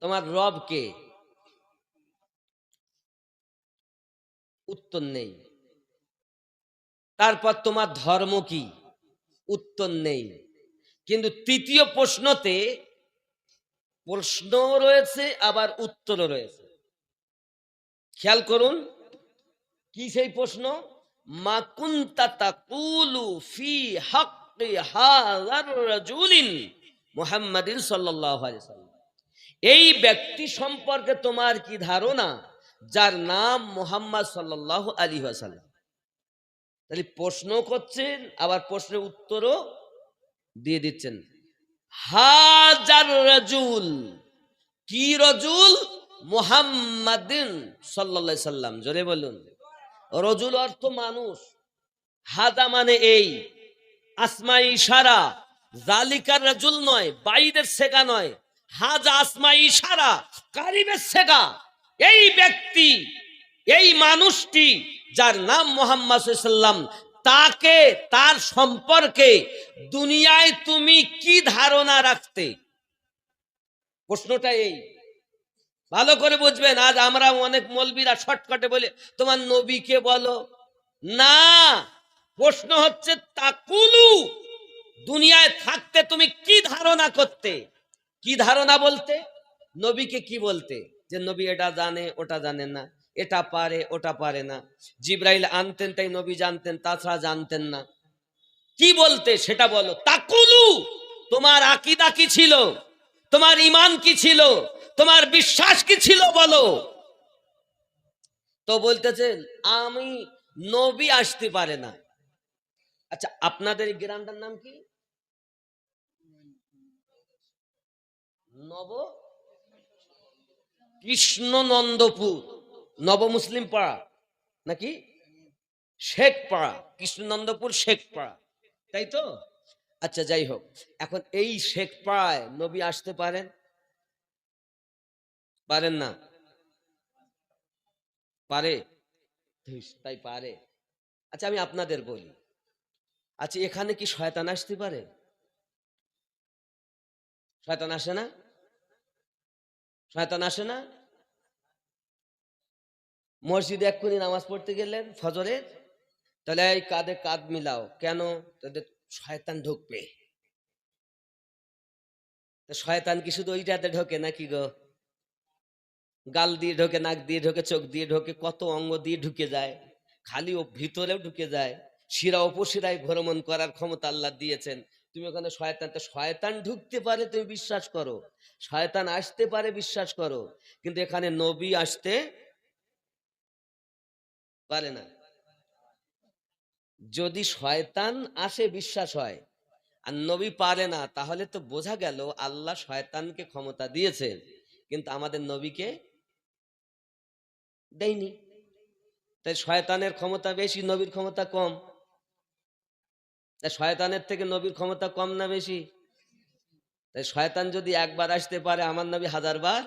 তোমার রব কে? উত্তর নেই। তারপর তোমার ধর্ম কি? উত্তর নেই। কিন্তু 3য় প্রশ্নতে প্রশ্ন রয়েছে, আবার উত্তরও রয়েছে। খেয়াল করুন, কি সেই প্রশ্ন? মা কুনতা তাকুলু ফি হাক্কি হাযার রাজুলিন মুহাম্মাদিন সাল্লাল্লাহু আলাইহি সাল্লাম। এই ব্যক্তি সম্পর্কে তোমার কি ধারণা যার নাম মুহাম্মদ সাল্লাল্লাহু আলাইহি ওয়াসাল্লাম? তাহলে প্রশ্ন করছেন, আবার প্রশ্নের উত্তরও দিয়ে দিচ্ছেন। হাজার রাজুল, কি রজুল? মুহাম্মাদিন সাল্লাল্লাহু আলাইহি সাল্লাম। জোরে বলুন। রজুল অর্থ মানুষ, হাদা মানে এই, আসমাই ইশারা, জালিকার রাজুল নয়, বাইরের সেগা নয়, হাজা আসমাই ইশারা, কারিবের সেগা। এই ব্যক্তি, এই মানুষটি যার নাম মুহাম্মদ সাল্লাল্লাহু আলাইহি সাল্লাম, তাকে, তার সম্পর্কে দুনিয়ায় তুমি কি ধারণা রাখতে? প্রশ্নটা এই, ভালো করে বুঝবেন। আজ আমরা অনেক মৌলবীরা শর্টকাটে বলে তোমার নবীকে বলো না, প্রশ্ন হচ্ছে তাকুলু, দুনিয়ায় থাকতে তুমি কি ধারণা করতে? কি ধারণা বলতে? নবীকে কি বলতে? যে নবী এটা জানে ওটা জানে না, এটা পারে ওটা পারে না। জিব্রাইল আনতেন তাই নবী জানতেন, তাছাড়া জানতেন না। কি বলতে সেটা বলো। তাকুলু, তোমার আকীদা কি ছিল, তোমার ঈমান কি ছিল, তোমার বিশ্বাস কি ছিল বলো। তো বলতেছে আমি, নবী আসতে পারে না। আচ্ছা, আপনাদের এই গ্রামটার নাম কি? নব কৃষ্ণনন্দপুর, নব মুসলিম পাড়া নাকি শেখ পাড়া? কৃষ্ণনন্দপুর শেখ পাড়া, তাই তো? আচ্ছা, যাই হোক, এখন এই শেখ পাড়ায় নবী আসতে পারেন? পারেন না? পারে? তাই পারে। আচ্ছা, আমি আপনাদের বলি, আচ্ছা এখানে কি শয়তান আসতে পারে? শয়তান আসে না? শয়তান আসে না? মসজিদে এক্ষুনি নামাজ পড়তে গেলেন ফজরের, তাহলে এই কাঁধে কাঁধ মিলাও কেন? তাদের শয়তান ঢুকবে। তো শয়তান কি শুধু ওইটাতে ঢোকে নাকি গো? গাল দিয়ে ঢোকে, নাক দিয়ে ঢোকে, চোখ দিয়ে ঢোকে, কত অঙ্গ দিয়ে ঢুকে যায়, খালি ও ভিতরেও ঢুকে যায়। শিরা উপশিরায় ভ্রমণ করার ক্ষমতা আল্লাহ দিয়েছেন। তুমি ওখানে শয়তান, তো শয়তান ঢুকতে পারে তুমি বিশ্বাস করো, শয়তান আসতে পারে বিশ্বাস করো, কিন্তু এখানে নবী আসতে পারে না। যদি শয়তান আসে বিশ্বাস হয় আর নবী পারে না, তাহলে তো বোঝা গেল আল্লাহ শয়তানকে ক্ষমতা দিয়েছেন কিন্তু আমাদের নবীকে দেয়নি। তাই শয়তানের ক্ষমতা বেশি, নবীর ক্ষমতা কম। তাই শয়তানের থেকে নবীর ক্ষমতা কম না বেশি? তাই শয়তান যদি একবার আসতে পারে, আমার নবী 1000 বার।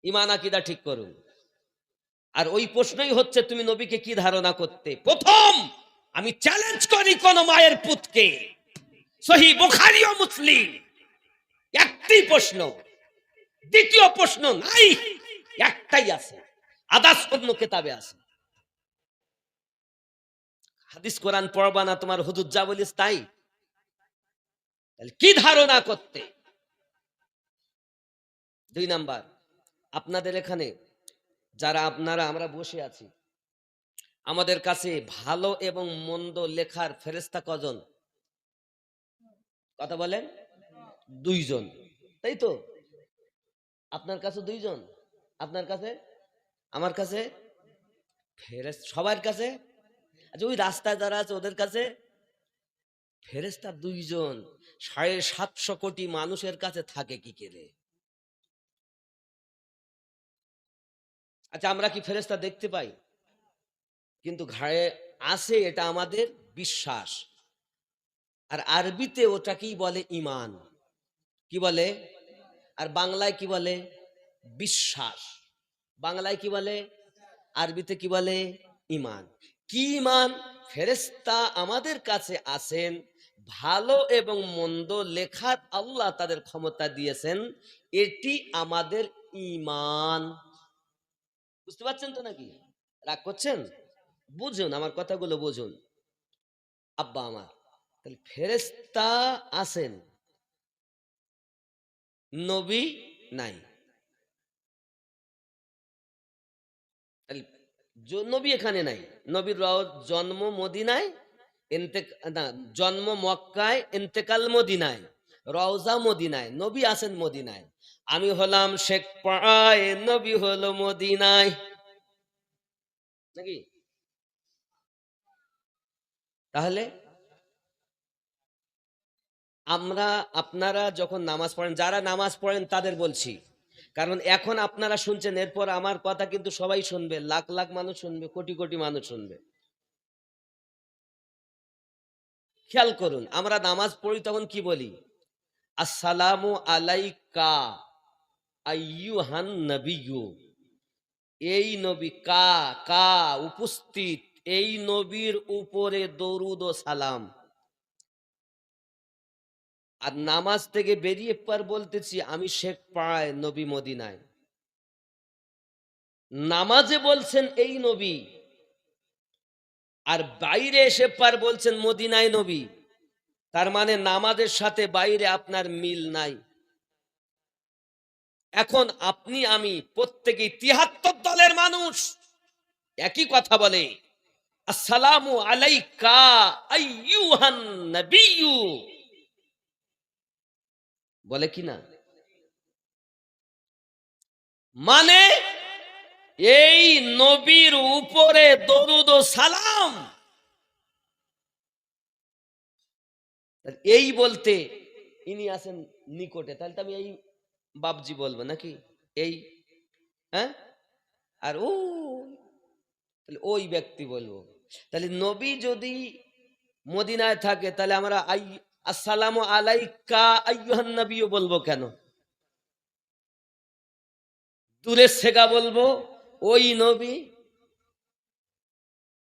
ঈমান আকীদা ঠিক করুন। আর ওই প্রশ্নই হচ্ছে তুমি নবীকে কি ধারণা করতে। প্রথম আমি চ্যালেঞ্জ করি কোন মায়ের পুতকে, সহিহ বুখারী ও মুসলিম একটি প্রশ্ন, দ্বিতীয় প্রশ্ন নাই, একটাই আছে, আদার্স অন্য কিতাবে আছে। হাদিস কোরআন পড়বা না, তোমার হুজুর যা বলিস তাই? তাহলে কি ধারণা করতে? 2 নাম্বার, আপনাদের এখানে যারা আপনারা আমরা বসে আছি, আমাদের কাছে ভালো এবং মন্দ লেখার ফেরেশতা কজন? কথা বলেন। 2 জন, তাই তো? আপনার কাছে 2 জন, আপনার কাছে, আমার কাছে, সবার কাছে। আচ্ছা, ওই রাস্তায় যারা আছে ওদের কাছে ফেরেশতা 2 জন। 750 কোটি মানুষের কাছে থাকে কি করে? আচ্ছা, আমরা কি ফেরেশতা দেখতে পাই? কিন্তু ঘাড়ে আছে, এটা আমাদের বিশ্বাস। আর আরবিতে ওটাকেই বলে ঈমান। কি বলে? আর বাংলায় কি বলে? বিশ্বাস। বাংলায় কি বলে? আরবিতে কি বলে? ঈমান। কি ঈমান? ফেরেশতা আমাদের কাছে আছেন, ভালো এবং মন্দ লেখার আল্লাহ তাদের ক্ষমতা দিয়েছেন, এটি আমাদের ঈমান। বুঝতে পারছেন তো নাকি? রাগ করছেন? বুঝুন, আমার কথাগুলো বুঝুন আব্বা আমার। তাহলে ফেরেশতা আছেন, নবী নাই। তাহলে নবী এখানে নাই। নবীর জন্ম মদিনায়, না, জন্ম মক্কায়, ইন্তেকাল মদিনায়, রওজা মদিনায়, নবী আছেন মদিনায়। আমি হলাম শেখ পাড়ায়, নবী হলো মদিনায়, নাকি? তাহলে আমরা, আপনারা যখন নামাজ পড়েন, যারা নামাজ পড়েন তাদের বলছি, কারণ এখন আপনারা শুনছেন, এরপর আমার কথা কিন্তু সবাই শুনবে, লাখ লাখ মানুষ শুনবে, কোটি কোটি মানুষ শুনবে। খেয়াল করুন, আমরা নামাজ পড়ি তখন কি বলি? আসসালামু আলাইকা আইয়ুহান নবিয়্যু। এই নবী, কা কা উপস্থিত, এই নবীর উপরে দরুদ ও সালাম। আর নামাজ থেকে বেরিয়ে পর বলতেছি আমি শেখ পাড়ায়, নবী মদিনায়। নামাজে বলছেন এই নবী, আর বাইরে এসে পার বলছেন মদিনায় নবী, তার মানে নামাজের সাথে বাইরে আপনার মিল নাই। এখন আপনি আমি প্রত্যেকেই ৭৩ দলের মানুষ একই কথা বলে, আসসালামু আলাইকা আইয়ুহান নবিয়্যু, বলে কি না? মানে এই নবীর উপরে দরুদ ও সালাম, এই বলতে ইনি আছেন নিকটে, তাহলে তো আমি এই বাবজি বলবো নাকি, এই, হ্যাঁ, আর ও তাহলে ওই ব্যক্তি বলবো। তাহলে নবী যদি মদিনায় থাকে তাহলে আমরা আসসালামু আলাইকা আইয়ুহান নবিয়্যু বলবো কেন? দূরের সেগা বলবো ওই নবী,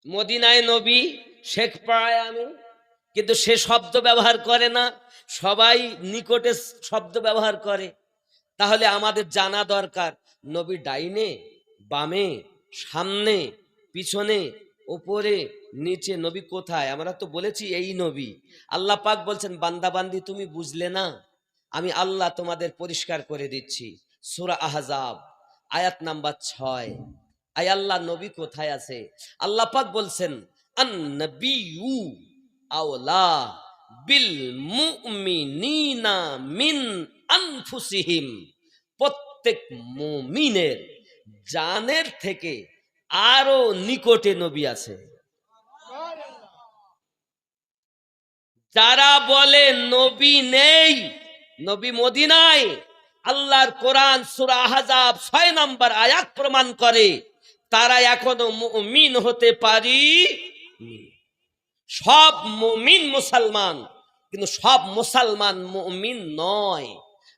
মদিনায় নবী, শেখ পাড়ায় আমি, কিন্তু সে শব্দ ব্যবহার করে না, সবাই নিকটে শব্দ ব্যবহার করে। তাহলে আমাদের জানা দরকার নবী ডাইনে বামে সামনে পিছনে উপরে নিচে নবী কোথায়? আমরা তো বলেছি এই নবী। আল্লাহ পাক বলছেন বান্দা বান্দি তুমি বুঝলে না, আমি আল্লাহ তোমাদের পরিষ্কার করে দিচ্ছি। সূরা আহজাব আয়াত নাম্বার 6। আয় আল্লাহ নবী কোথায় আছে? আল্লাহ পাক বলছেন আন নবিয়্যু আওলা বিল মুমিনিনা মিন আনফুসিহিম, প্রত্যেক মুমিনের জানের থেকে আরো নিকটে নবী আছে। যারা বলে নবী নেই, নবী মদিনায়, আল্লাহর কোরআন সূরা আহজাব 6 নম্বর আয়াত প্রমাণ করে তারা এখনো মুমিন হতে পারেনি। সব মুমিন মুসলমান, কিন্তু সব মুসলমান মুমিন নয়।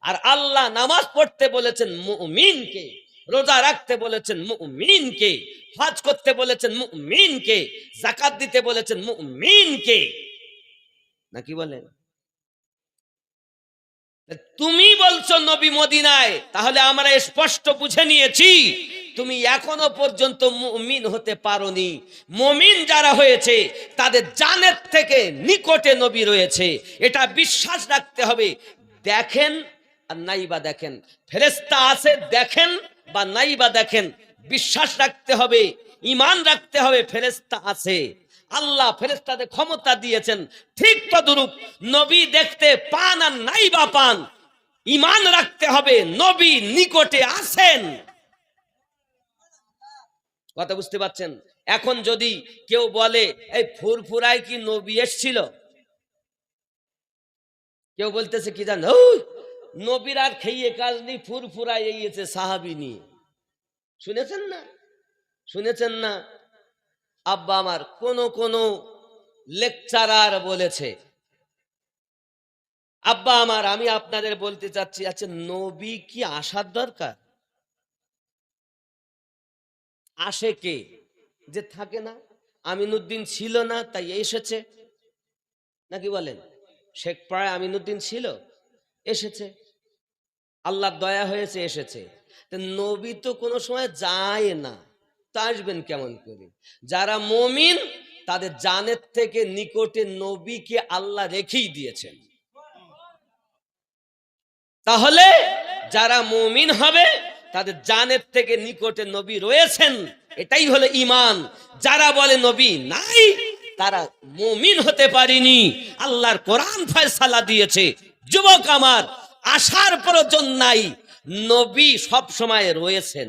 আর আল্লাহ নামাজ পড়তে বলেছেন মুমিনকে, রোজা রাখতে বলেছেন মুমিনকে, হজ করতে বলেছেন মুমিনকে, যাকাত দিতে বলেছেন মুমিনকে, নাকি বলেন? তুমি বলছো নবী মদিনায়, তাহলে আমরা স্পষ্ট বুঝে নিয়েছি তুমি এখনো পর্যন্ত মুমিন হতে পারোনি। মুমিন যারা হয়েছে তাদের জানের থেকে নিকটে নবী রয়েছে, এটা বিশ্বাস রাখতে হবে। দেখেন আর নাইবা দেখেন, ফেরেশতা আছে দেখেন বা নাইবা দেখেন, বিশ্বাস রাখতে হবে, ঈমান রাখতে হবে ফেরেশতা আছে। আল্লাহ ফেরেশতাদের ক্ষমতা দিয়েছেন, ঠিক তদ্রূপ নবী দেখতে পান আর নাইবা পান, ঈমান রাখতে হবে নবী নিকটে আছেন। কথা বুঝতে পারছেন? এখন যদি কেউ বলে এই ফুরফুরায় কি নবী এসেছিল, কেউ বলতেছে কি জান, নবীর আর খেয়ে কাজ নেই, ফুরফুরায় এসেছে সাহাবী নিয়ে। শুনেছেন না? শুনেছেন না? আব্বা আমার কোন লেকচারার বলেছে, আব্বা আমার আমি আপনাদের বলতে চাচ্ছি, আচ্ছা নবী কি আসার দরকার? আসে কে? যে থাকে না, আমিনুদ্দিন ছিল না তাই এসেছে, নাকি বলেন? শেখ পাড়ায় আমিনুদ্দিন ছিল, এসেছে, আল্লাহর দয়া হয়েছে এসেছে। নবী তো কোনো সময় যায় না, তা আসবেন কেমন করে? যারা মুমিন তাদের জানের থেকে নিকটে নবীকে আল্লাহ রেখেই দিয়েছেন। তাহলে যারা মুমিন হবে তাদের জানের থেকে নিকটে নবী রয়েছেন, এটাই হলো ঈমান। যারা বলে নবী নাই তারা মুমিন হতে পারেনি। আল্লাহর কোরআন ফয়সালা দিয়েছে, যুবক আমার আসার প্রয়োজন নাই, নবী সব সময় রয়েছেন।